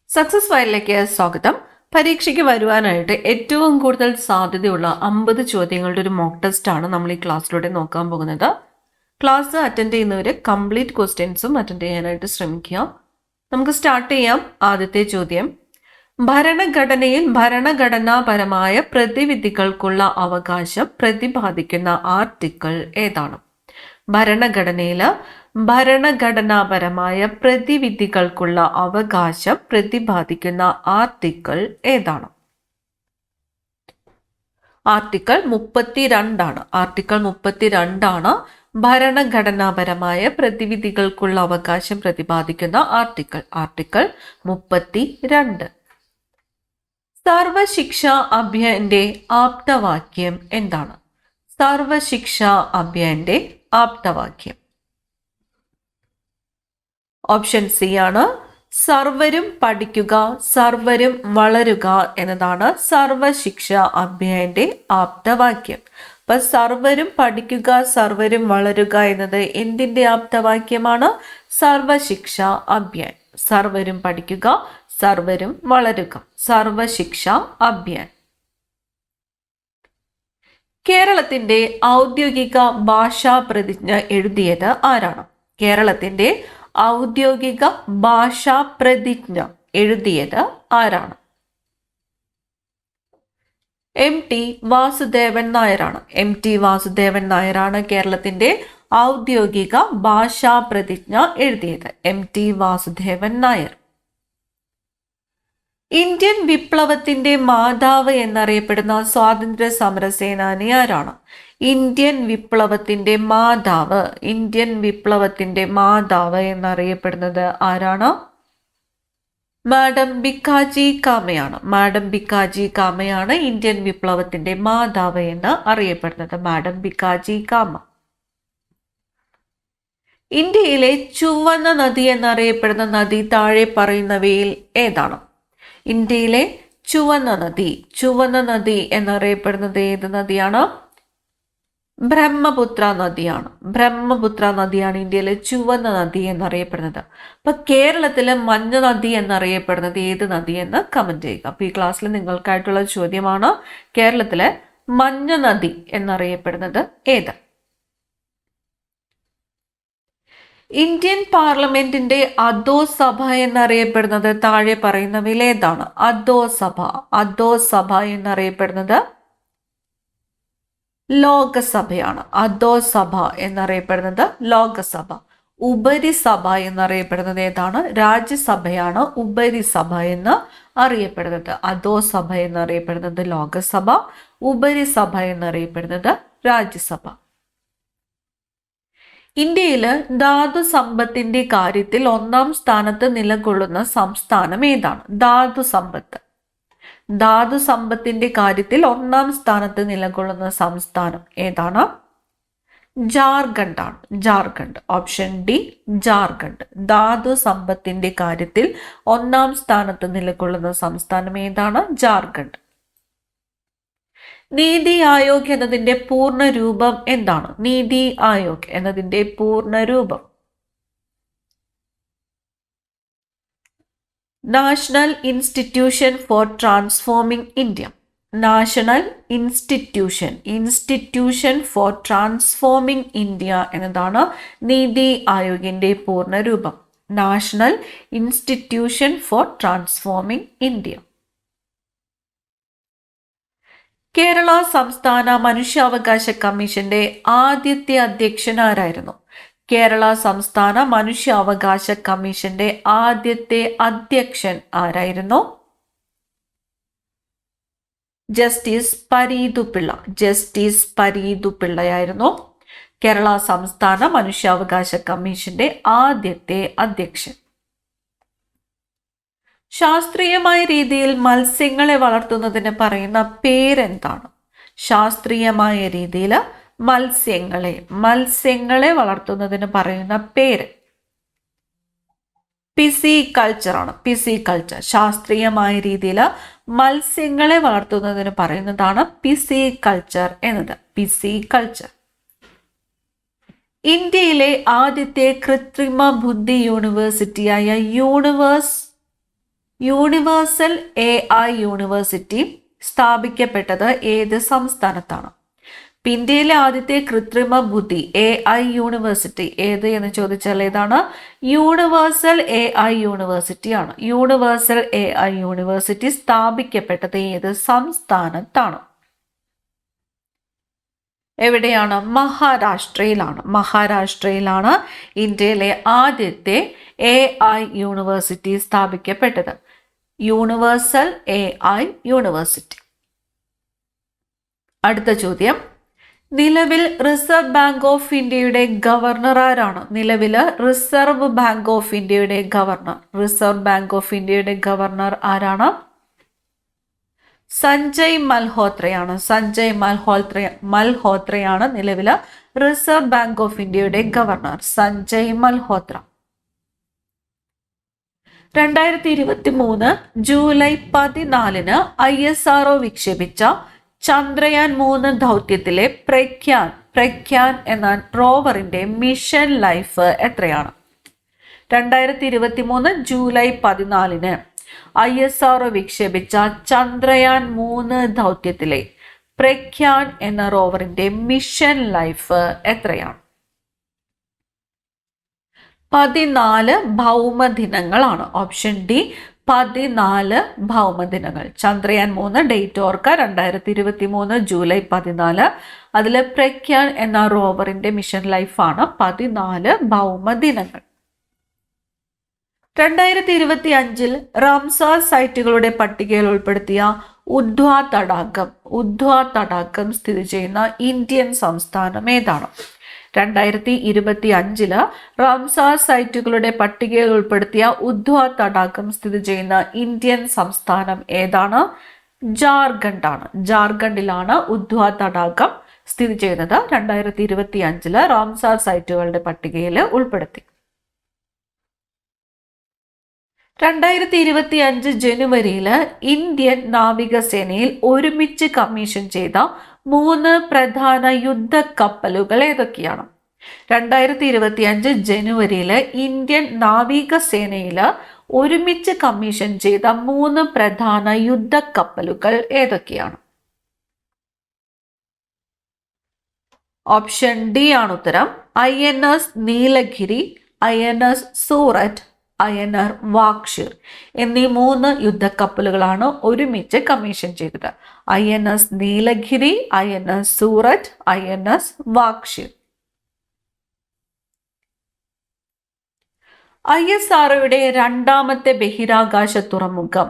Success ഫയലിലേക്ക് സ്വാഗതം. പരീക്ഷയ്ക്ക് വരുവാനായിട്ട് ഏറ്റവും കൂടുതൽ സാധ്യതയുള്ള 50 ചോദ്യങ്ങളുടെ ഒരു മോക്ക് ടെസ്റ്റ് ആണ് നമ്മൾ ഈ ക്ലാസ്സിലൂടെ നോക്കാൻ പോകുന്നത്. ക്ലാസ് അറ്റൻഡ് ചെയ്യുന്നവർ കംപ്ലീറ്റ് ക്വസ്റ്റ്യൻസും അറ്റൻഡ് ചെയ്യാനായിട്ട് ശ്രമിക്കുക. നമുക്ക് സ്റ്റാർട്ട് ചെയ്യാം. ആദ്യത്തെ ചോദ്യം, ഭരണഘടനയിൽ ഭരണഘടനാപരമായ പ്രതിവിധികൾക്കുള്ള അവകാശം പ്രതിപാദിക്കുന്ന ആർട്ടിക്കിൾ ഏതാണ്? ഭരണഘടനയിൽ ഭരണഘടനാപരമായ പ്രതിവിധികൾക്കുള്ള അവകാശം പ്രതിപാദിക്കുന്ന ആർട്ടിക്കിൾ ഏതാണ്? ആർട്ടിക്കിൾ 32 ആണ്. ആർട്ടിക്കിൾ 32 ഭരണഘടനാപരമായ പ്രതിവിധികൾക്കുള്ള അവകാശം പ്രതിപാദിക്കുന്ന ആർട്ടിക്കിൾ. ആർട്ടിക്കിൾ 32. സർവശിക്ഷാ അഭിയാന്റെ ആപ്തവാക്യം എന്താണ്? സർവശിക്ഷാ അഭിയാന്റെ ആപ്തവാക്യം ഓപ്ഷൻ സി ആണ്. സർവരും പഠിക്കുക, സർവരും വളരുക എന്നതാണ് സർവശിക്ഷാ അഭിയാന്റെ ആപ്തവാക്യം. അപ്പൊ സർവരും പഠിക്കുക, സർവരും വളരുക എന്നത് എന്തിന്റെ ആപ്തവാക്യമാണ്? സർവശിക്ഷാ അഭിയാൻ. സർവരും പഠിക്കുക, സർവരും വളരുക, സർവശിക്ഷാ അഭിയാൻ. കേരളത്തിന്റെ ഔദ്യോഗിക ഭാഷാ പ്രതിജ്ഞ എഴുതിയത് ആരാണ്? കേരളത്തിന്റെ ഔദ്യോഗിക ഭാഷാ പ്രതിജ്ഞ എഴുതിയത് ആരാണ്? MT വാസുദേവൻ നായരാണ്. MT വാസുദേവൻ നായരാണ് കേരളത്തിന്റെ ഔദ്യോഗിക ഭാഷാ പ്രതിജ്ഞ എഴുതിയത്. MT വാസുദേവൻ നായർ. ഇന്ത്യൻ വിപ്ലവത്തിന്റെ മാതാവ് എന്നറിയപ്പെടുന്ന സ്വാതന്ത്ര്യ സമര സേനാനി ആരാണ്? ഇന്ത്യൻ വിപ്ലവത്തിന്റെ മാതാവ്, ഇന്ത്യൻ വിപ്ലവത്തിന്റെ മാതാവ് എന്നറിയപ്പെടുന്നത് ആരാണ്? മാഡം ഭിക്കാജി കാമയാണ്. മാഡം ഭിക്കാജി കാമയാണ് ഇന്ത്യൻ വിപ്ലവത്തിന്റെ മാതാവ് എന്ന് അറിയപ്പെടുന്നത്. മാഡം ഭിക്കാജി കാമ. ഇന്ത്യയിലെ ചുവന്ന നദി എന്നറിയപ്പെടുന്ന നദി താഴെ പറയുന്നവയിൽ ഏതാണ്? ഇന്ത്യയിലെ ചുവന്ന നദി, ചുവന്ന നദി എന്നറിയപ്പെടുന്നത് ഏത് നദിയാണ്? ബ്രഹ്മപുത്ര നദിയാണ്. ബ്രഹ്മപുത്ര നദിയാണ് ഇന്ത്യയിലെ ചുവന്ന നദി എന്നറിയപ്പെടുന്നത്. അപ്പൊ കേരളത്തിലെ മഞ്ഞ നദി എന്നറിയപ്പെടുന്നത് ഏത് നദി എന്ന് കമന്റ് ചെയ്യുക. അപ്പൊ ഈ ക്ലാസ്സിൽ നിങ്ങൾക്കായിട്ടുള്ള ചോദ്യമാണ്, കേരളത്തിലെ മഞ്ഞ നദി എന്നറിയപ്പെടുന്നത് ഏത്? ഇന്ത്യൻ പാർലമെന്റിന്റെ അധോസഭ എന്നറിയപ്പെടുന്നത് താഴെ പറയുന്നവയിൽ ഏതാണ്? അധോസഭ. അധോസഭ എന്നറിയപ്പെടുന്നത് ലോകസഭയാണ്. അധോസഭ എന്നറിയപ്പെടുന്നത് ലോകസഭ. ഉപരിസഭ എന്നറിയപ്പെടുന്നത് ഏതാണ്? രാജ്യസഭയാണ് ഉപരിസഭ എന്ന് അറിയപ്പെടുന്നത്. അധോസഭ എന്നറിയപ്പെടുന്നത് ലോകസഭ, ഉപരിസഭ എന്നറിയപ്പെടുന്നത് രാജ്യസഭ. ഇന്ത്യയിൽ ധാതു സമ്പത്തിന്റെ കാര്യത്തിൽ 1-ാം സ്ഥാനത്ത് നിലകൊള്ളുന്ന സംസ്ഥാനം ഏതാണ്? ധാതു സമ്പത്ത്. ധാതു സമ്പത്തിന്റെ കാര്യത്തിൽ 1-ാം സ്ഥാനത്ത് നിലകൊള്ളുന്ന സംസ്ഥാനം ഏതാണ്? ജാർഖണ്ഡ് ആണ്. ജാർഖണ്ഡ്. Option D, Jharkhand. ധാതു സമ്പത്തിന്റെ കാര്യത്തിൽ 1-ാം സ്ഥാനത്ത് നിലകൊള്ളുന്ന സംസ്ഥാനം ഏതാണ്? ജാർഖണ്ഡ്. നീതി ആയോഗ് എന്നതിന്റെ പൂർണ്ണ രൂപം എന്താണ്? നീതി ആയോഗ് എന്നതിന്റെ പൂർണ്ണ രൂപം national institution for transforming India. National institution for transforming India എന്നതാണ് നീതി ആയോഗിന്റെ പൂർണ്ണ രൂപം. National institution for transforming India. Kerala സംസ്ഥാന മനുഷ്യാവകാശ കമ്മീഷന്റെ ആദ്യത്തെ അധ്യക്ഷൻ ആരായിരുന്നു? കേരള സംസ്ഥാന മനുഷ്യാവകാശ കമ്മീഷന്റെ ആദ്യത്തെ അധ്യക്ഷൻ ആരായിരുന്നു? ജസ്റ്റിസ് പരീതു പിള്ള. ജസ്റ്റിസ് പരീതു പിള്ളയായിരുന്നു കേരള സംസ്ഥാന മനുഷ്യാവകാശ കമ്മീഷന്റെ ആദ്യത്തെ അധ്യക്ഷൻ. ശാസ്ത്രീയമായ രീതിയിൽ മത്സ്യങ്ങളെ വളർത്തുന്നതിന് പറയുന്ന പേരെന്താണ്? ശാസ്ത്രീയമായ രീതിയിൽ മത്സ്യങ്ങളെ വളർത്തുന്നതിന് പറയുന്ന പേര് പിസികൾച്ചർ ആണ്. പിസികൾച്ചർ. ശാസ്ത്രീയമായ രീതിയിൽ മത്സ്യങ്ങളെ വളർത്തുന്നതിന് പറയുന്നതാണ് പിസികൾച്ചർ എന്നത്. പിസികൾച്ചർ. ഇന്ത്യയിലെ ആദ്യത്തെ കൃത്രിമ ബുദ്ധി യൂണിവേഴ്സിറ്റിയായ യൂണിവേഴ്സൽ AI യൂണിവേഴ്സിറ്റി സ്ഥാപിക്കപ്പെട്ടത് ഏത് സംസ്ഥാനത്താണ്? ഇന്ത്യയിലെ ആദ്യത്തെ കൃത്രിമ ബുദ്ധി AI യൂണിവേഴ്സിറ്റി ഏത് എന്ന് ചോദിച്ചാൽ ഏതാണ്? യൂണിവേഴ്സൽ AI യൂണിവേഴ്സിറ്റി ആണ്. യൂണിവേഴ്സൽ AI യൂണിവേഴ്സിറ്റി സ്ഥാപിക്കപ്പെട്ടത് ഏത് സംസ്ഥാനത്താണ്? എവിടെയാണ്? മഹാരാഷ്ട്രയിലാണ്. മഹാരാഷ്ട്രയിലാണ് ഇന്ത്യയിലെ ആദ്യത്തെ AI യൂണിവേഴ്സിറ്റി സ്ഥാപിക്കപ്പെട്ടത്. Universal AI university. അടുത്ത ചോദ്യം, നിലവിൽ റിസർവ് ബാങ്ക് ഓഫ് ഇന്ത്യയുടെ ഗവർണർ ആരാണ്? നിലവില് റിസർവ് ബാങ്ക് ഓഫ് ഇന്ത്യയുടെ ഗവർണർ. റിസർവ് ബാങ്ക് ഓഫ് ഇന്ത്യയുടെ ഗവർണർ ആരാണ്? സഞ്ജയ് മൽഹോത്രയാണ്. സഞ്ജയ് മൽഹോത്രയാണ് നിലവിലെ റിസർവ് ബാങ്ക് ഓഫ് ഇന്ത്യയുടെ governor. Sanjay Malhotra. 2023 July 14 ISRO വിക്ഷേപിച്ച ചന്ദ്രയാൻ 3 ദൗത്യത്തിലെ പ്രഗ്യാൻ എന്ന റോവറിന്റെ മിഷൻ ലൈഫ് എത്രയാണ്? 2023 ജൂലൈ 14 ISRO വിക്ഷേപിച്ച ചന്ദ്രയാൻ 3 ദൗത്യത്തിലെ പ്രഗ്യാൻ എന്ന റോവറിന്റെ മിഷൻ ലൈഫ് എത്രയാണ്? 14 ഭൗമദിനങ്ങളാണ്. ഓപ്ഷൻ ഡി 14 ഭൗമദിനങ്ങൾ. ചന്ദ്രയാൻ 3 ഡേറ്റ് ഓർക്കുക, 2023 ജൂലൈ 14. അതിൽ പ്രഗ്യാൻ എന്ന റോവറിന്റെ മിഷൻ ലൈഫാണ് 14 ഭൗമദിനങ്ങൾ. 2025 റാംസാർ സൈറ്റുകളുടെ പട്ടികയിൽ ഉൾപ്പെടുത്തിയ ഉദ്ധ്വ തടാകം സ്ഥിതി ചെയ്യുന്ന ഇന്ത്യൻ സംസ്ഥാനം ഏതാണ്? 2025 റാംസാർ സൈറ്റുകളുടെ പട്ടികയിൽ ഉൾപ്പെടുത്തിയ ഉദ്ധ്വ തടാകം സ്ഥിതി ചെയ്യുന്ന ഇന്ത്യൻ സംസ്ഥാനം ഏതാണ്? ജാർഖണ്ഡാണ്. ജാർഖണ്ഡിലാണ് ഉദ്ധ്വ തടാകം സ്ഥിതി ചെയ്യുന്നത്. 2025 റാംസാർ സൈറ്റുകളുടെ പട്ടികയിൽ ഉൾപ്പെടുത്തി. 2025 ജനുവരിയിൽ ഇന്ത്യൻ നാവികസേനയിൽ ഒരുമിച്ച് കമ്മീഷൻ ചെയ്ത 3 പ്രധാന യുദ്ധക്കപ്പലുകൾ ഏതൊക്കെയാണ്? 2025 ജനുവരിയിൽ ഇന്ത്യൻ നാവികസേനയിൽ ഒരുമിച്ച് കമ്മീഷൻ ചെയ്ത 3 പ്രധാന യുദ്ധക്കപ്പലുകൾ ഏതൊക്കെയാണ്? ഓപ്ഷൻ ഡി ആണ് ഉത്തരം. INS Nilgiri, INS Surat, INS Vagsheer എന്നീ 3 യുദ്ധക്കപ്പലുകളാണ് ഒരുമിച്ച് കമ്മീഷൻ ചെയ്തത്. INS Nilgiri, INS Surat, INS Vagsheer. ISROയുടെ രണ്ടാമത്തെ ബഹിരാകാശ തുറമുഖം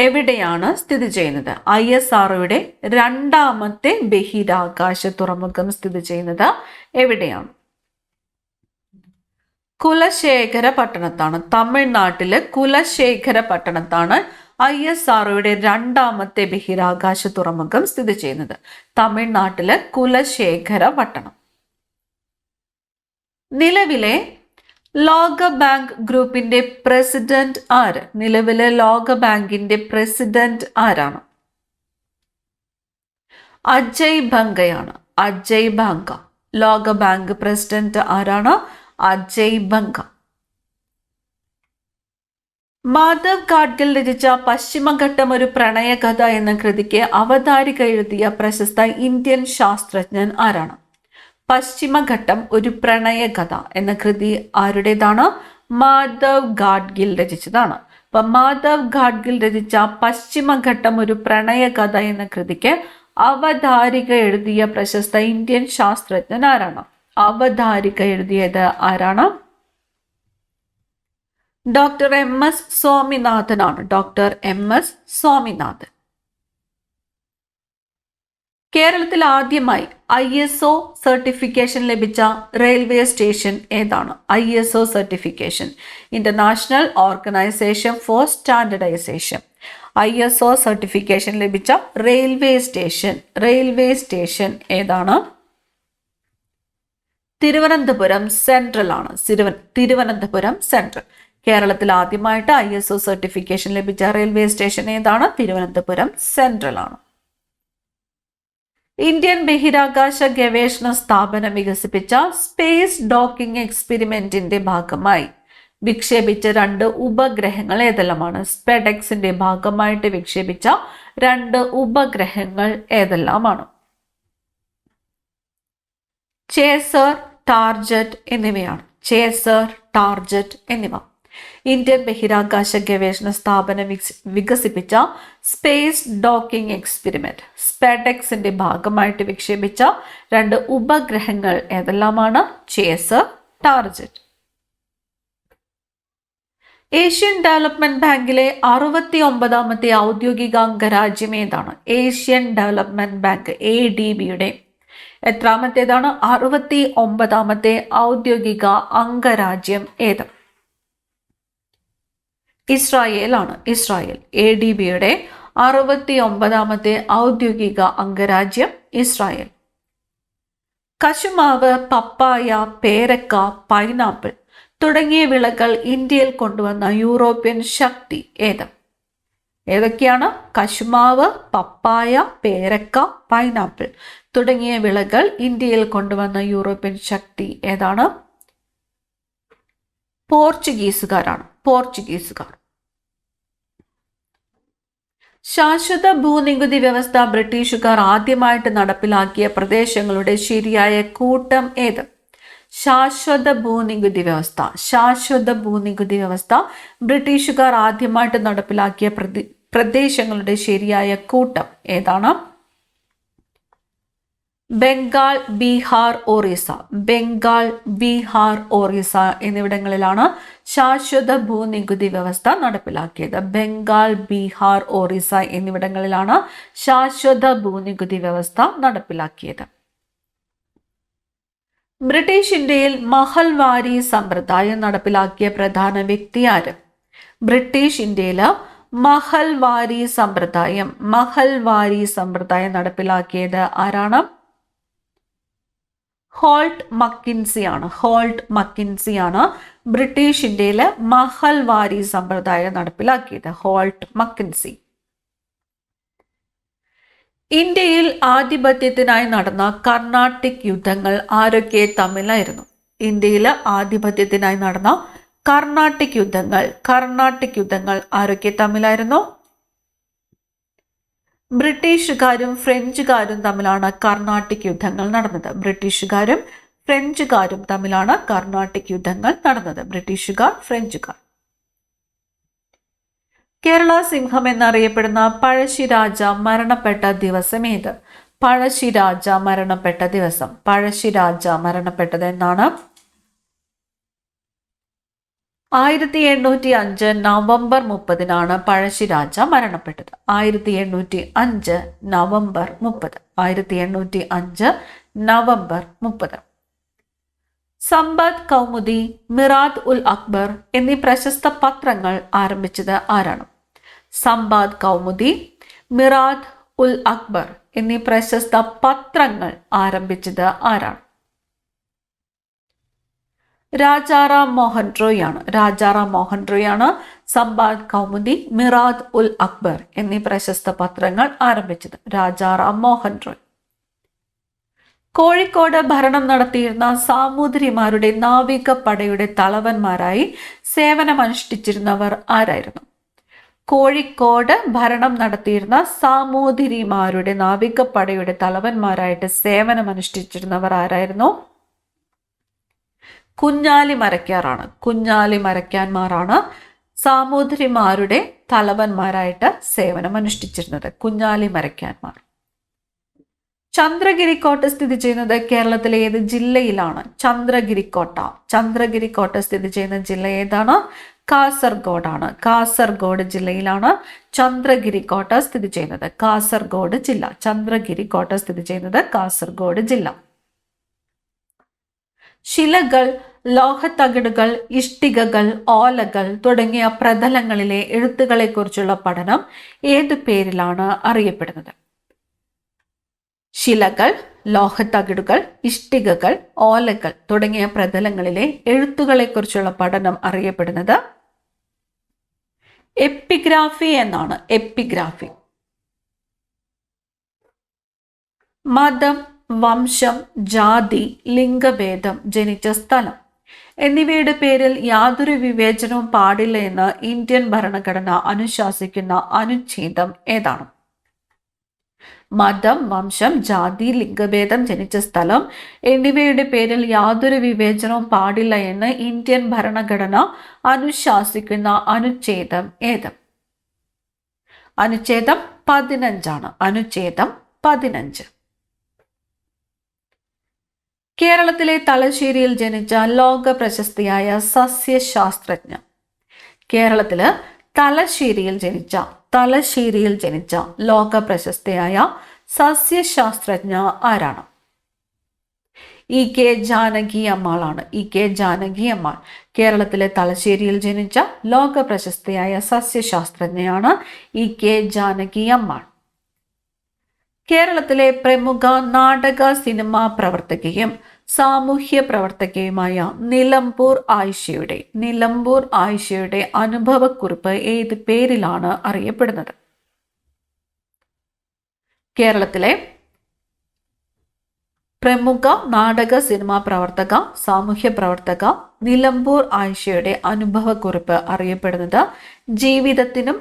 എവിടെയാണ് സ്ഥിതി ചെയ്യുന്നത്? ISROയുടെ രണ്ടാമത്തെ ബഹിരാകാശ തുറമുഖം സ്ഥിതി ചെയ്യുന്നത് എവിടെയാണ്? കുലശേഖര പട്ടണത്താണ്. തമിഴ്നാട്ടിലെ കുലശേഖര പട്ടണത്താണ് ISROയുടെ രണ്ടാമത്തെ ബഹിരാകാശ തുറമുഖം സ്ഥിതി ചെയ്യുന്നത്. തമിഴ്നാട്ടിലെ കുലശേഖര പട്ടണം. നിലവിലെ ലോക ബാങ്ക് ഗ്രൂപ്പിന്റെ പ്രസിഡന്റ് ആര്? നിലവിലെ ലോക ബാങ്കിന്റെ പ്രസിഡന്റ് ആരാണ്? അജയ് ബംഗയാണ്. അജയ് ബംഗ. ലോക ബാങ്ക് പ്രസിഡന്റ് ആരാണ്? അജയ് ബംഗ. മാധവ് ഗാഡ്ഗിൽ രചിച്ച പശ്ചിമഘട്ടം ഒരു പ്രണയകഥ എന്ന കൃതിക്ക് അവതാരിക എഴുതിയ പ്രശസ്ത ഇന്ത്യൻ ശാസ്ത്രജ്ഞൻ ആരാണ്? പശ്ചിമഘട്ടം ഒരു പ്രണയകഥ എന്ന കൃതി ആരുടേതാണ്? മാധവ് ഗാഡ്ഗിൽ രചിച്ചതാണ്. അപ്പൊ മാധവ് ഗാഡ്ഗിൽ രചിച്ച പശ്ചിമഘട്ടം ഒരു പ്രണയകഥ എന്ന കൃതിക്ക് അവതാരിക എഴുതിയ പ്രശസ്ത ഇന്ത്യൻ ശാസ്ത്രജ്ഞൻ ആരാണ്? അവതാരിക എഴുതിയത് ആരാണ്? ഡോക്ടർ MS സ്വാമിനാഥനാണ്. Doctor MS Swaminathan. കേരളത്തിൽ ആദ്യമായി ISO സർട്ടിഫിക്കേഷൻ ലഭിച്ച റെയിൽവേ സ്റ്റേഷൻ ഏതാണ്? ISO certification, International Organisation for Standardisation. ISO certification ലഭിച്ച റെയിൽവേ സ്റ്റേഷൻ ഏതാണ്? തിരുവനന്തപുരം സെൻട്രൽ ആണ്. തിരുവനന്തപുരം സെൻട്രൽ. കേരളത്തിൽ ആദ്യമായിട്ട് ISO സർട്ടിഫിക്കേഷൻ ലഭിച്ച റെയിൽവേ സ്റ്റേഷൻ ഏതാണ്? തിരുവനന്തപുരം സെൻട്രൽ ആണ്. ഇന്ത്യൻ ബഹിരാകാശ ഗവേഷണ സ്ഥാപനം വികസിപ്പിച്ച സ്പേസ് ഡോക്കിംഗ് എക്സ്പെരിമെന്റിന്റെ ഭാഗമായി വിക്ഷേപിച്ച 2 ഉപഗ്രഹങ്ങൾ ഏതെല്ലാമാണ്? സ്പെഡെക്സിന്റെ ഭാഗമായിട്ട് വിക്ഷേപിച്ച 2 ഉപഗ്രഹങ്ങൾ ഏതെല്ലാമാണ്? ചേസർ, ടാർജറ്റ് എന്നിവയാണ്. ചേസർ, ടാർജറ്റ് എന്നിവ. ഇന്ത്യൻ ബഹിരാകാശ ഗവേഷണ സ്ഥാപനം വികസിപ്പിച്ച സ്പേസ് ഡോക്കിംഗ് എക്സ്പെരിമെന്റ് സ്പെഡെക്സിന്റെ ഭാഗമായിട്ട് വിക്ഷേപിച്ച 2 ഉപഗ്രഹങ്ങൾ ഏതെല്ലാമാണ്? Chaser, target. ഏഷ്യൻ ഡെവലപ്മെന്റ് ബാങ്കിലെ 69ാമത്തെ ഔദ്യോഗിക അംഗരാജ്യം ഏതാണ്? ഏഷ്യൻ ഡെവലപ്മെന്റ് ബാങ്ക് ADBയുടെ എത്രാമത്തേതാണ്? 69ാമത്തെ ഔദ്യോഗിക അംഗരാജ്യം ഏത്? ഇസ്രായേൽ ആണ്. ഇസ്രായേൽ. ADBയുടെ 69ാമത്തെ ഔദ്യോഗിക അംഗരാജ്യം ഇസ്രായേൽ. കശുമാവ്, പപ്പായ, പേരക്ക, പൈനാപ്പിൾ തുടങ്ങിയ വിളകൾ ഇന്ത്യയിൽ കൊണ്ടുവന്ന യൂറോപ്യൻ ശക്തി ഏത്? ഏതൊക്കെയാണ്? കശുമാവ്, പപ്പായ, പേരക്ക, പൈനാപ്പിൾ തുടങ്ങിയ വിളകൾ ഇന്ത്യയിൽ കൊണ്ടുവന്ന യൂറോപ്യൻ ശക്തി ഏതാണ്? പോർച്ചുഗീസുകാരാണ്. പോർച്ചുഗീസുകാർ. ശാശ്വത ഭൂനികുതി വ്യവസ്ഥ ബ്രിട്ടീഷുകാർ ആദ്യമായിട്ട് നടപ്പിലാക്കിയ പ്രദേശങ്ങളുടെ ശരിയായ കൂട്ടം ഏത്? ശാശ്വത ഭൂനികുതി വ്യവസ്ഥ. ശാശ്വത ഭൂനികുതി വ്യവസ്ഥ ബ്രിട്ടീഷുകാർ ആദ്യമായിട്ട് നടപ്പിലാക്കിയ പ്രദേശങ്ങളുടെ ശരിയായ കൂട്ടം ഏതാണ്? ബംഗാൾ, ബീഹാർ, ഒറീസ. ബംഗാൾ, ബീഹാർ, ഒറീസ എന്നിവിടങ്ങളിലാണ് ശാശ്വത ഭൂനികുതി വ്യവസ്ഥ നടപ്പിലാക്കിയത്. ബംഗാൾ, ബീഹാർ, ഒറീസ എന്നിവിടങ്ങളിലാണ് ശാശ്വത ഭൂനികുതി വ്യവസ്ഥ നടപ്പിലാക്കിയത്. ബ്രിട്ടീഷ് ഇന്ത്യയിൽ മഹൽവാരി സമ്പ്രദായം നടപ്പിലാക്കിയ പ്രധാന വ്യക്തി ആര്? ബ്രിട്ടീഷ് ഇന്ത്യയില് മഹൽവാരി സമ്പ്രദായം നടപ്പിലാക്കിയത് ആരാണ്? ഹോൾട്ട് മക്കിൻസി ആണ്. ഹോൾട്ട് മക്കിൻസി ആണ് ബ്രിട്ടീഷ് ഇന്ത്യയില് മഹൽവാരി സമ്പ്രദായം നടപ്പിലാക്കിയത്. Halt McKinsey. ഇന്ത്യയിൽ ആധിപത്യത്തിനായി നടന്ന കർണാട്ടിക് യുദ്ധങ്ങൾ ആരൊക്കെ തമ്മിലായിരുന്നു? ഇന്ത്യയിൽ ആധിപത്യത്തിനായി നടന്ന കർണാട്ടിക് യുദ്ധങ്ങൾ ആരൊക്കെ തമ്മിലായിരുന്നു? ബ്രിട്ടീഷുകാരും ഫ്രഞ്ചുകാരും തമ്മിലാണ് കർണാട്ടിക് യുദ്ധങ്ങൾ നടന്നത്. ബ്രിട്ടീഷുകാരും ഫ്രഞ്ചുകാരും തമ്മിലാണ് കർണാട്ടിക് യുദ്ധങ്ങൾ നടന്നത്. ബ്രിട്ടീഷുകാർ, ഫ്രഞ്ചുകാർ. കേരള സിംഹം എന്നറിയപ്പെടുന്ന പഴശ്ശിരാജ മരണപ്പെട്ട ദിവസം ഏത്? പഴശ്ശിരാജ മരണപ്പെട്ട ദിവസം. പഴശ്ശിരാജ മരണപ്പെട്ടത് എന്നാണ്? 1805 നവംബർ 30 പഴശ്ശിരാജ മരണപ്പെട്ടത്. 1805 നവംബർ 30. 1805 നവംബർ 30. സമ്പത്ത് കൗമുദി, മിറാത്ത് ഉൽ അക്ബർ എന്നീ പ്രശസ്ത പത്രങ്ങൾ ആരംഭിച്ചത് ആരാണ്? സമ്പത്ത് കൗമുദി, മിറാത്ത് ഉൽ അക്ബർ എന്നീ പ്രശസ്ത പത്രങ്ങൾ ആരംഭിച്ചത് ആരാണ്? രാജാറാം മോഹൻ റോയ് ആണ്. രാജാറാം മോഹൻ റോയ് ആണ് സമ്പത്ത് കൗമുദി, മിറാത്ത് ഉൽ അക്ബർ എന്നീ പ്രശസ്ത പത്രങ്ങൾ ആരംഭിച്ചത്. രാജാറാം മോഹൻ റോയ്. കോഴിക്കോട് ഭരണം നടത്തിയിരുന്ന സാമൂതിരിമാരുടെ നാവികപ്പടയുടെ തലവന്മാരായി സേവനമനുഷ്ഠിച്ചിരുന്നവർ ആരായിരുന്നു? കോഴിക്കോട് ഭരണം നടത്തിയിരുന്ന സാമൂതിരിമാരുടെ നാവികപ്പടയുടെ തലവന്മാരായിട്ട് സേവനമനുഷ്ഠിച്ചിരുന്നവർ ആരായിരുന്നു? കുഞ്ഞാലി മരക്കാറാണ്. കുഞ്ഞാലി മരക്കാന്മാരാണ് സാമൂതിരിമാരുടെ തലവന്മാരായിട്ട് സേവനമനുഷ്ഠിച്ചിരുന്നത്. കുഞ്ഞാലി മരക്കാന്മാർ. ചന്ദ്രഗിരിക്കോട്ട സ്ഥിതി ചെയ്യുന്നത് കേരളത്തിലെ ഏത് ജില്ലയിലാണ്? ചന്ദ്രഗിരിക്കോട്ട സ്ഥിതി ചെയ്യുന്ന ജില്ല ഏതാണ്? കാസർഗോഡാണ്. കാസർഗോഡ് ജില്ലയിലാണ് ചന്ദ്രഗിരിക്കോട്ട സ്ഥിതി ചെയ്യുന്നത്. കാസർഗോഡ് ജില്ല. ചന്ദ്രഗിരിക്കോട്ട സ്ഥിതി ചെയ്യുന്നത് കാസർഗോഡ് ജില്ല. ശിലകൾ, ലോഹത്തകിടുകൾ, ഇഷ്ടികകൾ, ഓലകൾ തുടങ്ങിയ പ്രതലങ്ങളിലെ എഴുത്തുകളെ കുറിച്ചുള്ള പഠനം ഏതു പേരിലാണ് അറിയപ്പെടുന്നത്? ശിലകൾ, ലോഹത്തകിടുകൾ, ഇഷ്ടികകൾ, ഓലകൾ തുടങ്ങിയ പ്രതലങ്ങളിലെ എഴുത്തുകളെ കുറിച്ചുള്ള പഠനം അറിയപ്പെടുന്നത് എപ്പിഗ്രാഫി എന്നാണ്. എപ്പിഗ്രാഫി. മതം, വംശം, ജാതി, ലിംഗഭേദം, ജനിച്ച സ്ഥലം എന്നിവയുടെ പേരിൽ യാതൊരു വിവേചനവും പാടില്ല എന്ന് ഇന്ത്യൻ ഭരണഘടന അനുശാസിക്കുന്ന അനുച്ഛേദം ഏതാണ്? മതം, വംശം, ജാതി, ലിംഗഭേദം, ജനിച്ച സ്ഥലം എന്നിവയുടെ പേരിൽ യാതൊരു വിവേചനവും പാടില്ല എന്ന് ഇന്ത്യൻ ഭരണഘടന അനുശാസിക്കുന്ന അനുച്ഛേദം ഏത്? അനുച്ഛേദം 15 അനുച്ഛേദം 15. കേരളത്തിലെ തലശ്ശേരിയിൽ ജനിച്ച ലോക പ്രശസ്തിയായ സസ്യശാസ്ത്രജ്ഞ. കേരളത്തില് തലശ്ശേരിയിൽ ജനിച്ച ലോക പ്രശസ്തയായ സസ്യശാസ്ത്രജ്ഞ ആരാണ്? EK ജാനകി അമ്മാളാണ്. EK ജാനകി അമ്മാൾ കേരളത്തിലെ തലശ്ശേരിയിൽ ജനിച്ച ലോക പ്രശസ്തയായ സസ്യശാസ്ത്രജ്ഞയാണ് EK ജാനകി അമ്മാൾ. കേരളത്തിലെ പ്രമുഖ നാടക സിനിമാ പ്രവർത്തകയും സാമൂഹ്യ പ്രവർത്തകയുമായ നിലമ്പൂർ ആയിഷയുടെ അനുഭവക്കുറിപ്പ് ഏത് പേരിലാണ് അറിയപ്പെടുന്നത്? കേരളത്തിലെ പ്രമുഖ നാടക സിനിമാ പ്രവർത്തക സാമൂഹ്യ പ്രവർത്തക നിലമ്പൂർ ആയിഷയുടെ അനുഭവക്കുറിപ്പ് അറിയപ്പെടുന്നത് ജീവിതത്തിനും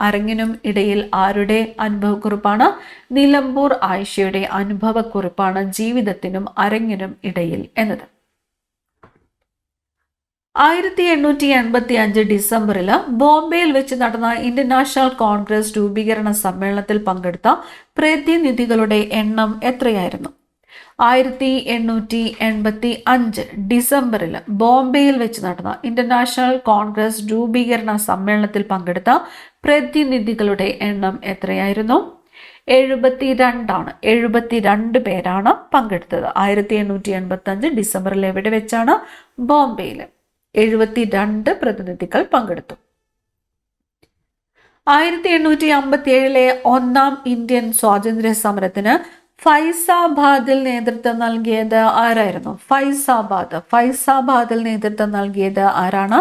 അരങ്ങിനും ഇടയിൽ ആരുടെ അനുഭവക്കുറിപ്പാണ്? നിലമ്പൂർ ആയിഷയുടെ അനുഭവക്കുറിപ്പാണ് ജീവിതത്തിനും അരങ്ങിനും ഇടയിൽ എന്നത്. 1885 ഡിസംബറിൽ ബോംബെയിൽ വെച്ച് നടന്ന ഇന്ത്യൻ നാഷണൽ കോൺഗ്രസ് രൂപീകരണ സമ്മേളനത്തിൽ പങ്കെടുത്ത പ്രതിനിധികളുടെ എണ്ണം എത്രയായിരുന്നു? 1885 ഡിസംബറിൽ ബോംബെയിൽ വെച്ച് നടന്ന ഇന്ത്യൻ നാഷണൽ കോൺഗ്രസ് രൂപീകരണ സമ്മേളനത്തിൽ പങ്കെടുത്ത പ്രതിനിധികളുടെ എണ്ണം എത്രയായിരുന്നു? 72 പേരാണ് പങ്കെടുത്തത്. 1885 ഡിസംബറിൽ എവിടെ വെച്ചാണ്? ബോംബെയിൽ. 72 പ്രതിനിധികൾ പങ്കെടുത്തു. 1857 ഒന്നാം ഇന്ത്യൻ സ്വാതന്ത്ര്യ സമരത്തിന് ഫൈസാബാദിൽ നേതൃത്വം നൽകിയത് ആരായിരുന്നു? ഫൈസാബാദിൽ നേതൃത്വം നൽകിയത് ആരാണ്?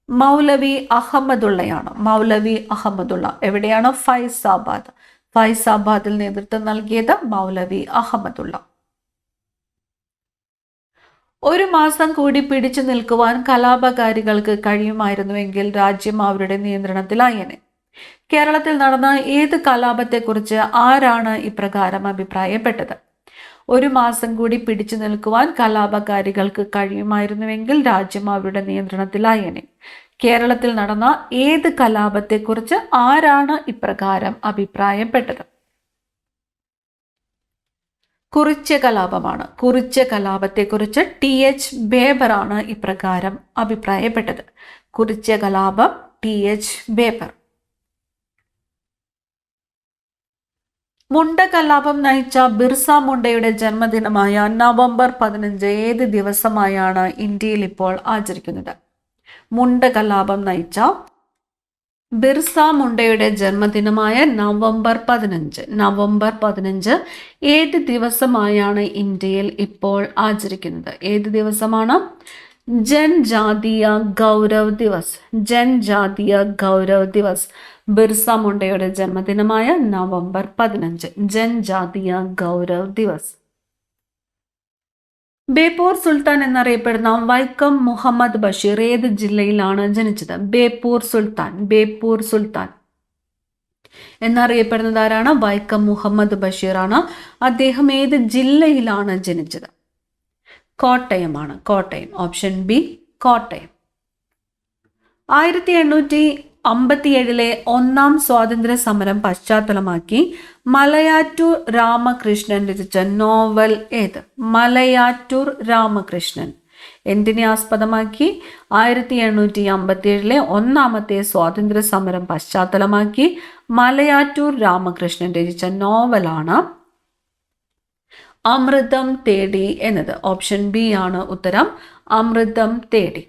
മൗലവി അഹമ്മദുള്ള. എവിടെയാണ്? ഫൈസാബാദിൽ നേതൃത്വം നൽകിയത് മൗലവി അഹമ്മദുള്ള. ഒരു മാസം കൂടി പിടിച്ചു നിൽക്കുവാൻ കലാപകാരികൾക്ക് കഴിയുമായിരുന്നുവെങ്കിൽ രാജ്യം അവരുടെ നിയന്ത്രണത്തിലായേനെ. കേരളത്തിൽ നടന്ന ഏത് കലാപത്തെക്കുറിച്ച് ആരാണ് ഇപ്രകാരം അഭിപ്രായപ്പെട്ടത്? ഒരു മാസം കൂടി പിടിച്ചു നിൽക്കുവാൻ കലാപകാരികൾക്ക് കഴിയുമായിരുന്നുവെങ്കിൽ രാജ്യം അവരുടെ നിയന്ത്രണത്തിലായേനെ. കേരളത്തിൽ നടന്ന ഏത് കലാപത്തെക്കുറിച്ച് ആരാണ് ഇപ്രകാരം അഭിപ്രായപ്പെട്ടത്? കുറിച്യ കലാപമാണ്. കുറിച്യ കലാപത്തെക്കുറിച്ച് TH ബേബറാണ് ഇപ്രകാരം അഭിപ്രായപ്പെട്ടത്. കുറിച്യ കലാപം TH ബേബർ. മുണ്ട കലാപം നയിച്ച ബിർസ മുണ്ടയുടെ ജന്മദിനമായ നവംബർ 15 ഏത് ദിവസമായാണ് ഇന്ത്യയിൽ ഇപ്പോൾ ആചരിക്കുന്നത്? മുണ്ട കലാപം നയിച്ച ബിർസ മുണ്ടയുടെ ജന്മദിനമായ നവംബർ 15 ഏത് ദിവസമായാണ് ഇന്ത്യയിൽ ഇപ്പോൾ ആചരിക്കുന്നത്? ഏത് ദിവസമാണ്? ജൻജാതീയ ഗൗരവ് ദിവസ്. ബിർസ മുണ്ടയുടെ ജന്മദിനമായ നവംബർ 15 ജൻജാതീയ ഗൗരവ് ദിവസ്. ബേപ്പൂർ സുൽത്താൻ എന്നറിയപ്പെടുന്ന വൈക്കം മുഹമ്മദ് ബഷീർ ഏത് ജില്ലയിലാണ് ജനിച്ചത്? ബേപ്പൂർ സുൽത്താൻ എന്നറിയപ്പെടുന്നത് ആരാണ്? വൈക്കം മുഹമ്മദ് ബഷീറാണ്. അദ്ദേഹം ഏത് ജില്ലയിലാണ് ജനിച്ചത്? കോട്ടയമാണ്. Option B Kottayam. 1857 ഒന്നാം സ്വാതന്ത്ര്യ സമരം പശ്ചാത്തലമാക്കി മലയാറ്റൂർ രാമകൃഷ്ണൻ രചിച്ച നോവൽ ഏത്? മലയാറ്റൂർ രാമകൃഷ്ണൻ എന്തിനെ ആസ്പദമാക്കി? 1857 ഒന്നാമത്തെ സ്വാതന്ത്ര്യ സമരം പശ്ചാത്തലമാക്കി മലയാറ്റൂർ രാമകൃഷ്ണൻ രചിച്ച നോവലാണ് അമൃതം തേടി എന്നത്. ഓപ്ഷൻ ബി ആണ് ഉത്തരം. അമൃതം തേടി.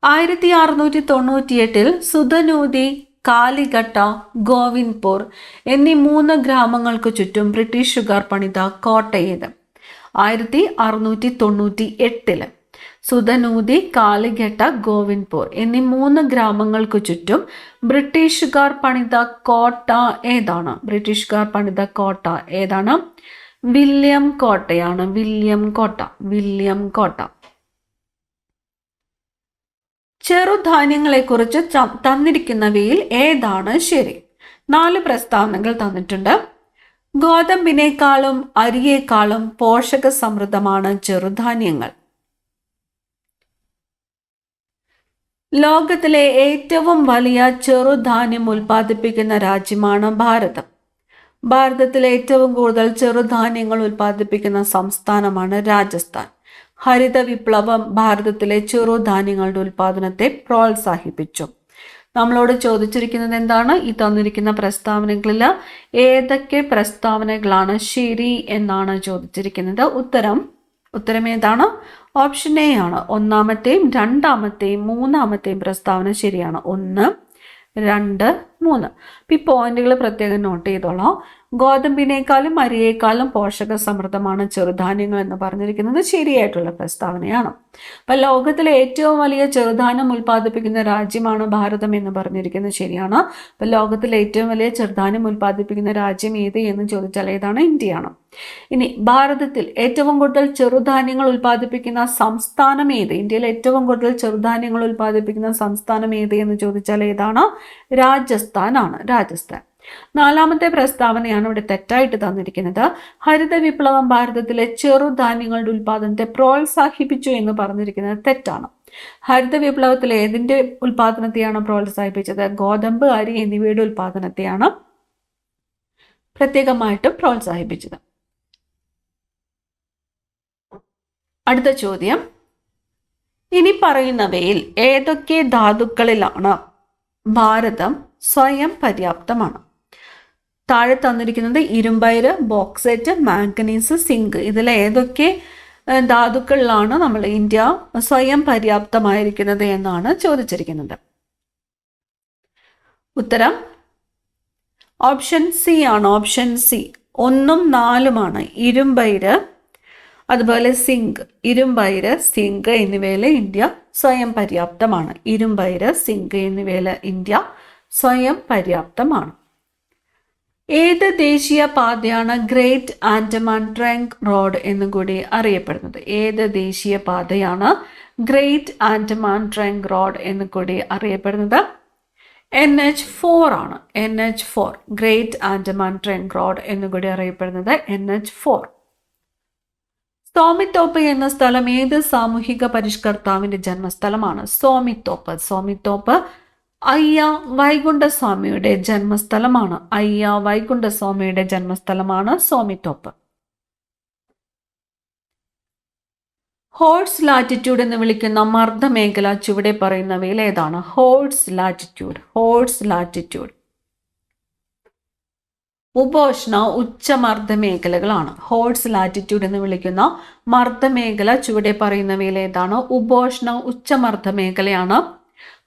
1698 സുധനൂതി, കാലിഘട്ട, ഗോവിന്ദ്പൂർ എന്നീ 3 ഗ്രാമങ്ങൾക്ക് ചുറ്റും ബ്രിട്ടീഷുകാർ പണിത കോട്ട ഏത്? 1698 സുധനൂതി, കാലിഘട്ട, ഗോവിന്ദ്പൂർ എന്നീ 3 ഗ്രാമങ്ങൾക്ക് ചുറ്റും ബ്രിട്ടീഷുകാർ പണിത കോട്ട ഏതാണ്? വില്യം കോട്ടയാണ്. വില്യം കോട്ട. വില്യം കോട്ട. ചെറുധാന്യങ്ങളെക്കുറിച്ച് തന്നിരിക്കുന്നവയിൽ ഏതാണ് ശരി? 4 പ്രസ്താവനകൾ തന്നിട്ടുണ്ട്. ഗോതമ്പിനേക്കാളും അരിയേക്കാളും പോഷക സമൃദ്ധമാണ് ചെറുധാന്യങ്ങൾ. ലോകത്തിലെ ഏറ്റവും വലിയ ചെറുധാന്യം ഉൽപ്പാദിപ്പിക്കുന്ന രാജ്യമാണ് ഭാരതം. ഭാരതത്തിലെ ഏറ്റവും കൂടുതൽ ചെറുധാന്യങ്ങൾ ഉൽപ്പാദിപ്പിക്കുന്ന സംസ്ഥാനമാണ് രാജസ്ഥാൻ. ഹരിത വിപ്ലവം ഭാരതത്തിലെ ചെറുധാന്യങ്ങളുടെ ഉൽപ്പാദനത്തെ പ്രോത്സാഹിപ്പിച്ചു. നമ്മളോട് ചോദിച്ചിരിക്കുന്നത് എന്താണ്? ഈ തന്നിരിക്കുന്ന പ്രസ്താവനകളിൽ ഏതൊക്കെ പ്രസ്താവനകളാണ് ശരി എന്നാണ് ചോദിച്ചിരിക്കുന്നത്. ഉത്തരം ഏതാണ്? ഓപ്ഷൻ എ ആണ്. ഒന്നാമത്തെയും രണ്ടാമത്തെയും മൂന്നാമത്തെയും പ്രസ്താവന ശരിയാണ്. 1, 2, 3. ഈ പോയിന്റുകൾ പ്രത്യേകം നോട്ട് ചെയ്തോളാം. ഗോതമ്പിനേക്കാളും അരിയേക്കാളും പോഷക സമൃദ്ധമാണ് ചെറുധാന്യങ്ങൾ എന്ന് പറഞ്ഞിരിക്കുന്നത് ശരിയായിട്ടുള്ള പ്രസ്താവനയാണ്. അപ്പം ലോകത്തിലെ ഏറ്റവും വലിയ ചെറുധാന്യം ഉൽപ്പാദിപ്പിക്കുന്ന രാജ്യമാണ് ഭാരതം എന്ന് പറഞ്ഞിരിക്കുന്നത് ശരിയാണ്. അപ്പം ലോകത്തിലെ ഏറ്റവും വലിയ ചെറുധാന്യം ഉൽപ്പാദിപ്പിക്കുന്ന രാജ്യം ഏത് എന്ന് ചോദിച്ചാൽ ഏതാണ്? ഇന്ത്യയാണ്. ഇനി ഭാരതത്തിൽ ഏറ്റവും കൂടുതൽ ചെറുധാന്യങ്ങൾ ഉൽപ്പാദിപ്പിക്കുന്ന സംസ്ഥാനം ഏത്? ഇന്ത്യയിൽ ഏറ്റവും കൂടുതൽ ചെറുധാന്യങ്ങൾ ഉൽപ്പാദിപ്പിക്കുന്ന സംസ്ഥാനം ഏത് എന്ന് ചോദിച്ചാൽ ഏതാണ്? രാജസ്ഥാൻ ആണ്. രാജസ്ഥാൻ. 4ാമത്തെ പ്രസ്താവനയാണ് ഇവിടെ തെറ്റായിട്ട് തന്നിരിക്കുന്നത്. ഹരിത വിപ്ലവം ഭാരതത്തിലെ ചെറുധാന്യങ്ങളുടെ ഉൽപാദനത്തെ പ്രോത്സാഹിപ്പിച്ചു എന്ന് പറഞ്ഞിരിക്കുന്നത് തെറ്റാണ്. ഹരിത വിപ്ലവത്തിൽ ഏതിന്റെ ഉൽപാദനത്തെയാണ് പ്രോത്സാഹിപ്പിച്ചത്? ഗോതമ്പ്, അരി എന്നിവയുടെ ഉൽപാദനത്തെയാണ് പ്രത്യേകമായിട്ടും പ്രോത്സാഹിപ്പിച്ചത്. അടുത്ത ചോദ്യം, ഇനി പറയുന്നവയിൽ ഏതൊക്കെ ധാതുക്കളിലാണ് ഭാരതം സ്വയം പര്യാപ്തമാണ്? താഴെ തന്നിരിക്കുന്നത് ഇരുമ്പയിര്, ബോക്സൈറ്റ്, മാംഗനീസ്, സിങ്ക്. ഇതിൽ ഏതൊക്കെ ധാതുക്കളിലാണ് ഇന്ത്യ സ്വയം പര്യാപ്തമായിരിക്കുന്നത് എന്നാണ് ചോദിച്ചിരിക്കുന്നത്. ഉത്തരം ഓപ്ഷൻ സി ആണ്. ഓപ്ഷൻ സി 1ഉം 4ഉമാണ്. ഇരുമ്പയിര്, അതുപോലെ സിങ്ക്. ഇരുമ്പയിര്, സിങ്ക് എന്നിവയിൽ ഇന്ത്യ സ്വയം പര്യാപ്തമാണ്. ഇരുമ്പയിര്, സിങ്ക് എന്നിവയിൽ ഇന്ത്യ സ്വയം പര്യാപ്തമാണ്. ഏത് ദേശീയ പാതയാണ് ഗ്രേറ്റ് ആൻഡമാൻ ട്രങ്ക് റോഡ് എന്നും കൂടി അറിയപ്പെടുന്നത്? ഏത് ദേശീയ പാതയാണ് ഗ്രേറ്റ് ആൻഡമാൻ ട്രങ്ക് റോഡ് എന്നും കൂടി അറിയപ്പെടുന്നത്? NH4 ആണ്. NH4 great Andaman trunk road എന്നും കൂടി അറിയപ്പെടുന്നത് NH4. സോമിത്തോപ്പ് എന്ന സ്ഥലം ഏത് സാമൂഹിക പരിഷ്കർത്താവിന്റെ ജന്മസ്ഥലമാണ്? സോമിത്തോപ്പ് അയ്യ വൈകുണ്ഠസ്വാമിയുടെ ജന്മസ്ഥലമാണ്. അയ്യ വൈകുണ്ഠസ്വാമിയുടെ ജന്മസ്ഥലമാണ് സോമിത്തോപ്പ്. ഹോഴ്സ് ലാറ്റിറ്റ്യൂഡ് എന്ന് വിളിക്കുന്ന മർദ്ദമേഖല ചുവടെ പറയുന്നവയിൽ ഏതാണ്? ഹോഴ്സ് ലാറ്റിറ്റ്യൂഡ് ഉപോഷ്ണ ഉച്ചമർദ്ദ മേഖലകളാണ്. ഹോഴ്സ് ലാറ്റിറ്റ്യൂഡ് എന്ന് വിളിക്കുന്ന മർദ്ദമേഖല ചുവടെ പറയുന്നവയിൽ ഏതാണ്? ഉപോഷ്ണ ഉച്ചമർദ്ദ മേഖലയാണ്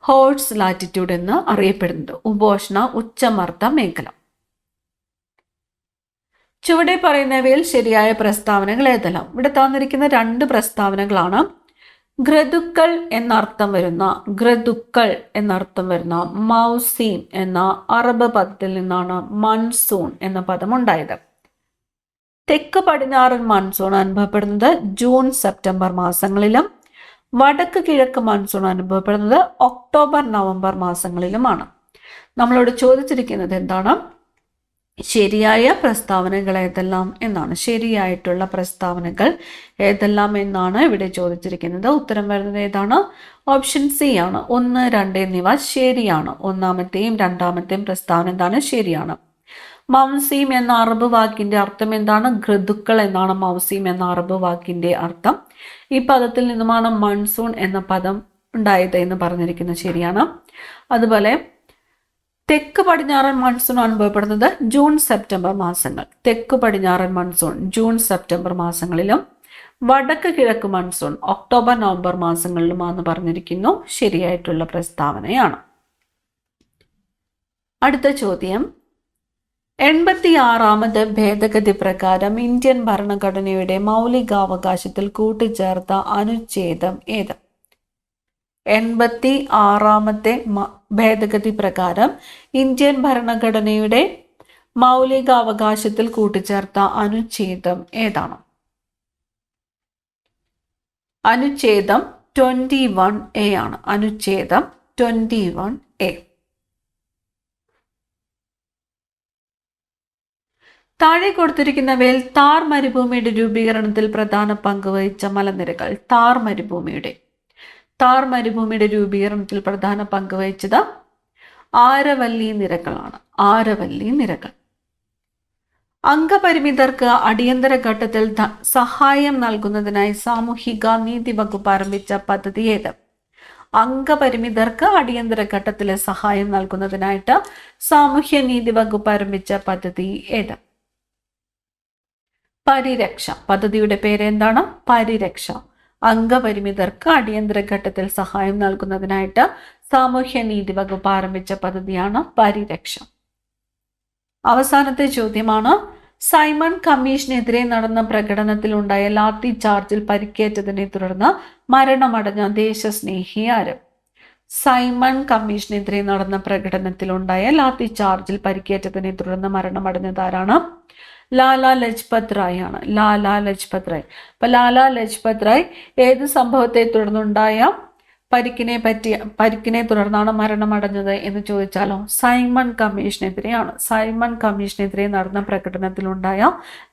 ഹോഴ്സ് ലാറ്റിറ്റ്യൂഡ് എന്ന് അറിയപ്പെടുന്നത്. ഉപോഷ്ണ ഉച്ചമർദ്ദ മേഖല. ചുവടെ പറയുന്നവയിൽ ശരിയായ പ്രസ്താവനകൾ ഏതെല്ലാം? ഇവിടെ തന്നിരിക്കുന്ന 2 പ്രസ്താവനകളാണ്. ഘ്രതുക്കൾ എന്നർത്ഥം വരുന്ന മൗസീം എന്ന അറബ് പദത്തിൽ നിന്നാണ് മൺസൂൺ എന്ന പദം ഉണ്ടായത്. തെക്ക് പടിഞ്ഞാറൻ മൺസൂൺ അനുഭവപ്പെടുന്നത് ജൂൺ സെപ്റ്റംബർ മാസങ്ങളിലും വടക്ക് കിഴക്ക് മൺസൂൺ അനുഭവപ്പെടുന്നത് ഒക്ടോബർ നവംബർ മാസങ്ങളിലുമാണ്. നമ്മളോട് ചോദിച്ചിരിക്കുന്നത് എന്താണ്? ശരിയായ പ്രസ്താവനകൾ ഏതെല്ലാം എന്നാണ്. ശരിയായിട്ടുള്ള പ്രസ്താവനകൾ ഏതെല്ലാം എന്നാണ് ഇവിടെ ചോദിച്ചിരിക്കുന്നത്. ഉത്തരം വരുന്നത് ഏതാണ്? ഓപ്ഷൻ സി ആണ്. 1, 2 എന്നിവ ശരിയാണ്. ഒന്നാമത്തെയും രണ്ടാമത്തെയും പ്രസ്താവന എന്താണ്? ശരിയാണ്. മൗസീം എന്ന അറബ് വാക്കിന്റെ അർത്ഥം എന്താണ്? ഘൃതുക്കൾ എന്നാണ് മൗസീം എന്ന അറബ് വാക്കിന്റെ അർത്ഥം. ഈ പദത്തിൽ നിന്നുമാണ് മൺസൂൺ എന്ന പദം ഉണ്ടായത് എന്ന് പറഞ്ഞിരിക്കുന്നത് ശരിയാണ്. അതുപോലെ തെക്ക് പടിഞ്ഞാറൻ മൺസൂൺ അനുഭവപ്പെടുന്നത് ജൂൺ സെപ്റ്റംബർ മാസങ്ങൾ. തെക്ക് പടിഞ്ഞാറൻ മൺസൂൺ ജൂൺ സെപ്റ്റംബർ മാസങ്ങളിലും വടക്ക് കിഴക്ക് മൺസൂൺ ഒക്ടോബർ നവംബർ മാസങ്ങളിലുമാണെന്ന് പറഞ്ഞിരിക്കുന്നു. ശരിയായിട്ടുള്ള പ്രസ്താവനയാണ്. അടുത്ത ചോദ്യം, 86ാമത് ഭേദഗതി പ്രകാരം ഇന്ത്യൻ ഭരണഘടനയുടെ മൗലികാവകാശത്തിൽ കൂട്ടിച്ചേർത്ത അനുച്ഛേദം ഏത്? 86ാമത്തെ ഭേദഗതി പ്രകാരം ഇന്ത്യൻ ഭരണഘടനയുടെ മൗലിക അവകാശത്തിൽ കൂട്ടിച്ചേർത്ത അനുച്ഛേദം ഏതാണ്? അനുച്ഛേദം 21A ആണ്. അനുച്ഛേദം 21A. താഴെ കൊടുത്തിരിക്കുന്നവയിൽ താർ മരുഭൂമിയുടെ രൂപീകരണത്തിൽ പ്രധാന പങ്ക് വഹിച്ച മലനിരകൾ. താർ മരുഭൂമിയുടെ രൂപീകരണത്തിൽ പ്രധാന പങ്ക് വഹിച്ചത് ആരവല്ലി നിരകളാണ്. ആരവല്ലി നിരകൾ. അംഗപരിമിതർക്ക് അടിയന്തര ഘട്ടത്തിൽ സഹായം നൽകുന്നതിനായി സാമൂഹിക നീതി വകുപ്പ് ആരംഭിച്ച പദ്ധതി ഏത്? അംഗപരിമിതർക്ക് അടിയന്തര ഘട്ടത്തിലെ സഹായം നൽകുന്നതിനായിട്ട് സാമൂഹ്യ നീതി വകുപ്പ് ആരംഭിച്ച പദ്ധതി ഏത്? പരിരക്ഷ. പദ്ധതിയുടെ പേര് എന്താണ്? പരിരക്ഷ. അംഗപരിമിതർക്ക് അടിയന്തര ഘട്ടത്തിൽ സഹായം നൽകുന്നതിനായിട്ട് സാമൂഹ്യ നീതി വകുപ്പ് ആരംഭിച്ച പദ്ധതിയാണ് പരിരക്ഷ. അവസാനത്തെ ചോദ്യമാണ്, സൈമൺ കമ്മീഷനെതിരെ നടന്ന പ്രകടനത്തിലുണ്ടായ ലാത്തി ചാർജിൽ പരിക്കേറ്റതിനെ തുടർന്ന് മരണമടഞ്ഞ ദേശസ്നേഹി ആര്? സൈമൺ കമ്മീഷനെതിരെ നടന്ന പ്രകടനത്തിലുണ്ടായ ലാത്തി ചാർജിൽ പരിക്കേറ്റതിനെ തുടർന്ന് മരണമടഞ്ഞത് ആരാണ്? ലാലാ ലജ്പത് റായ് ആണ്. ലാലാ ലജ്പത് റായ്. അപ്പൊ ലാലാ ലജ്പത് റായ് ഏത് സംഭവത്തെ തുടർന്നുണ്ടായ പരിക്കിനെ തുടർന്നാണ് മരണമടഞ്ഞത് എന്ന് ചോദിച്ചാലോ? സൈമൺ കമ്മീഷനെതിരെയാണ്. സൈമൺ കമ്മീഷനെതിരെ നടന്ന പ്രകടനത്തിലുണ്ടായ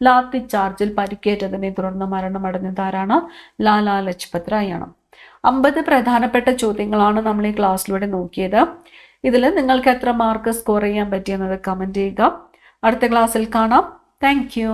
ലാത്തി ചാർജിൽ പരിക്കേറ്റതിനെ തുടർന്ന് മരണമടഞ്ഞത് ആരാണ്? ലാലാ ലജ്പത് റായ് ആണ്. 50 പ്രധാനപ്പെട്ട ചോദ്യങ്ങളാണ് നമ്മൾ ഈ ക്ലാസ്സിലൂടെ നോക്കിയത്. ഇതിൽ നിങ്ങൾക്ക് എത്ര മാർക്ക് സ്കോർ ചെയ്യാൻ പറ്റിയെന്നത് കമന്റ് ചെയ്യുക. അടുത്ത ക്ലാസ്സിൽ കാണാം. Thank you.